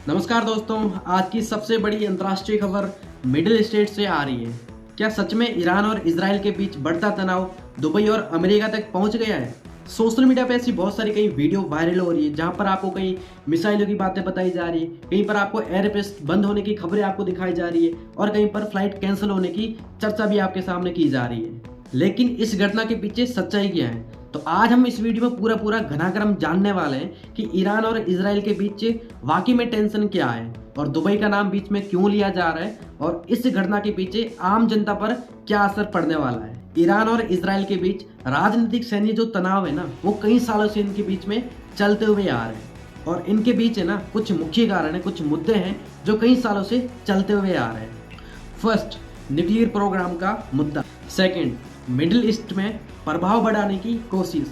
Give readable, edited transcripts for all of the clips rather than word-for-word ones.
नमस्कार दोस्तों, आज की सबसे बड़ी अंतर्राष्ट्रीय खबर मिडिल ईस्ट से आ रही है। क्या सच में ईरान और इजराइल के बीच बढ़ता तनाव दुबई और अमेरिका तक पहुंच गया है? सोशल मीडिया पे ऐसी बहुत सारी कई वीडियो वायरल हो रही है जहां पर आपको कई मिसाइलों की बातें बताई जा रही है, कहीं पर आपको एयरबेस बंद होने की खबरें आपको दिखाई जा रही है और कहीं पर फ्लाइट कैंसिल होने की चर्चा भी आपके सामने की जा रही है। लेकिन इस घटना के पीछे सच्चाई क्या है? तो आज हम इस वीडियो में पूरा घटनाक्रम जानने वाले हैं कि ईरान और इजराइल के बीच वाकई में टेंशन क्या है और दुबई का नाम बीच में क्यों लिया जा रहा है और इस घटना के पीछे आम जनता पर क्या असर पड़ने वाला है। ईरान और इजराइल के बीच राजनीतिक सैन्य जो तनाव है ना, वो कई सालों से इनके बीच में चलते हुए आ रहे हैं और इनके बीच है ना कुछ मुख्य कारण है, कुछ मुद्दे हैं जो कई सालों से चलते हुए आ रहे हैं। फर्स्ट, न्यूक्लियर प्रोग्राम का मुद्दा। सेकंड, मिडिल ईस्ट में प्रभाव बढ़ाने की कोशिश।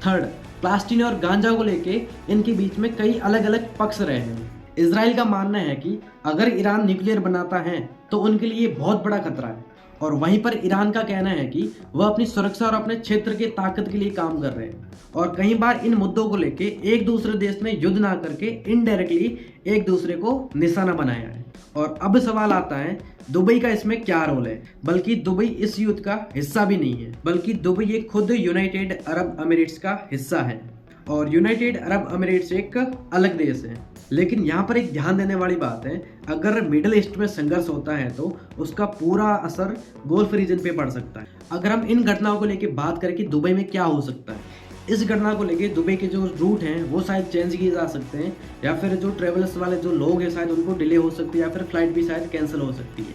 थर्ड, प्लास्टीन और गांजा को लेके इनके बीच में कई अलग अलग पक्ष रहे हैं। इजराइल का मानना है कि अगर ईरान न्यूक्लियर बनाता है तो उनके लिए बहुत बड़ा खतरा है और वहीं पर ईरान का कहना है कि वह अपनी सुरक्षा और अपने क्षेत्र की ताकत के लिए काम कर रहे हैं और कई बार इन मुद्दों को लेके एक दूसरे देश में युद्ध ना करके इनडायरेक्टली एक दूसरे को निशाना बनाया है। और अब सवाल आता है, दुबई का इसमें क्या रोल है? बल्कि दुबई इस युद्ध का हिस्सा भी नहीं है, बल्कि दुबई एक खुद यूनाइटेड अरब अमीरेट्स का हिस्सा है और यूनाइटेड अरब अमीरेट्स एक अलग देश है। लेकिन यहाँ पर एक ध्यान देने वाली बात है, अगर मिडिल ईस्ट में संघर्ष होता है तो उसका पूरा असर गोल्फ रीजन पे पड़ सकता है। अगर हम इन घटनाओं को लेकर बात करें कि दुबई में क्या हो सकता है, इस घटना को लेके दुबई के जो रूट हैं वो शायद चेंज किए जा सकते हैं या फिर जो ट्रेवल्स वाले जो लोग हैं शायद उनको डिले हो सकती है या फिर फ्लाइट भी शायद कैंसिल हो सकती है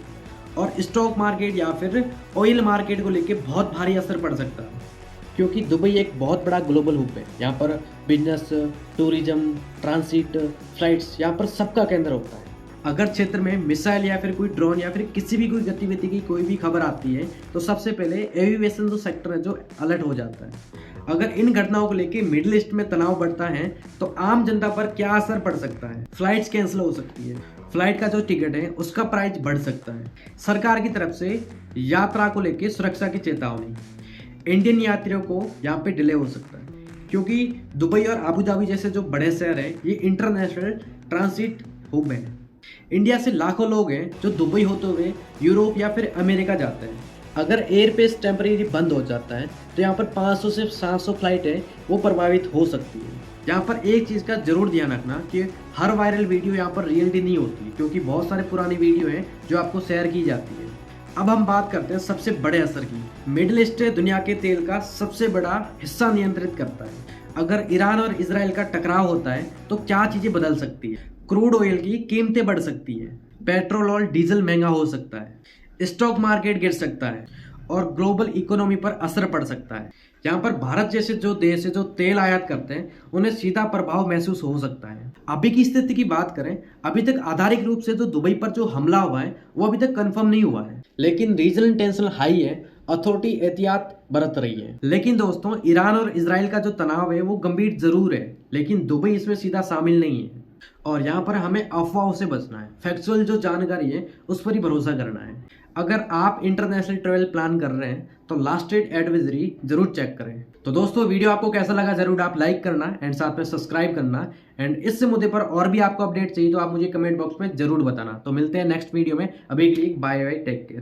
और स्टॉक मार्केट या फिर ऑयल मार्केट को लेके बहुत भारी असर पड़ सकता है क्योंकि दुबई एक बहुत बड़ा ग्लोबल हब है। यहाँ पर बिजनेस, टूरिज्म, ट्रांसिट, फ्लाइट्स यहाँ पर सबका केंद्र होता है। अगर क्षेत्र में मिसाइल या फिर कोई ड्रोन या फिर किसी भी कोई गतिविधि की कोई भी खबर आती है तो सबसे पहले एविएशन जो सेक्टर है जो अलर्ट हो जाता है। अगर इन घटनाओं को लेके मिडिल ईस्ट में तनाव बढ़ता है तो आम जनता पर क्या असर पड़ सकता है? फ्लाइट्स कैंसिल हो सकती है, फ्लाइट का जो टिकट है उसका प्राइस बढ़ सकता है, सरकार की तरफ से यात्रा को लेके सुरक्षा की चेतावनी, इंडियन यात्रियों को यहाँ पे डिले हो सकता है क्योंकि दुबई और अबू धाबी जैसे जो बड़े शहर हैं ये इंटरनेशनल ट्रांसिट हब है। इंडिया से लाखों लोग हैं जो दुबई होते हुए यूरोप या फिर अमेरिका जाते हैं। अगर एयरपेस टेम्परेरी बंद हो जाता है तो यहाँ पर 500 से 700 फ्लाइट है वो प्रभावित हो सकती है। यहाँ पर एक चीज़ का जरूर ध्यान रखना कि हर वायरल वीडियो यहाँ पर रियलिटी नहीं होती क्योंकि बहुत सारे पुरानी वीडियो हैं जो आपको शेयर की जाती है। अब हम बात करते हैं सबसे बड़े असर की। मिडिल ईस्ट दुनिया के तेल का सबसे बड़ा हिस्सा नियंत्रित करता है। अगर ईरान और इजराइल का टकराव होता है तो क्या चीजें बदल सकती है? क्रूड ऑयल की कीमतें बढ़ सकती है, पेट्रोल और डीजल महंगा हो सकता है, स्टॉक मार्केट गिर सकता है और ग्लोबल इकोनॉमी पर असर पड़ सकता है। यहाँ पर भारत जैसे जो देश है जो तेल आयात करते हैं उन्हें सीधा प्रभाव महसूस हो सकता है। अभी की स्थिति की बात करें, अभी तक आधारिक रूप से जो दुबई पर जो हमला हुआ है वो अभी तक कंफर्म नहीं हुआ है, लेकिन रीजनल टेंशन हाई है, अथॉरिटी एहतियात बरत रही है। लेकिन दोस्तों, ईरान और इजराइल का जो तनाव है वो गंभीर जरूर है, लेकिन दुबई इसमें सीधा शामिल नहीं है और यहाँ पर हमें अफवाहों से बचना है। फैक्चुअल जो जानकारी है उस पर ही भरोसा करना है। अगर आप इंटरनेशनल ट्रेवल प्लान कर रहे हैं तो लास्ट डेट एडवाइजरी जरूर चेक करें। तो दोस्तों, वीडियो आपको कैसा लगा जरूर आप लाइक करना एंड साथ में सब्सक्राइब करना एंड इस मुद्दे पर और भी आपको अपडेट चाहिए तो आप मुझे कमेंट बॉक्स में जरूर बताना। तो मिलते हैं नेक्स्ट वीडियो में, अभी के लिए बाय बाय, टेक केयर।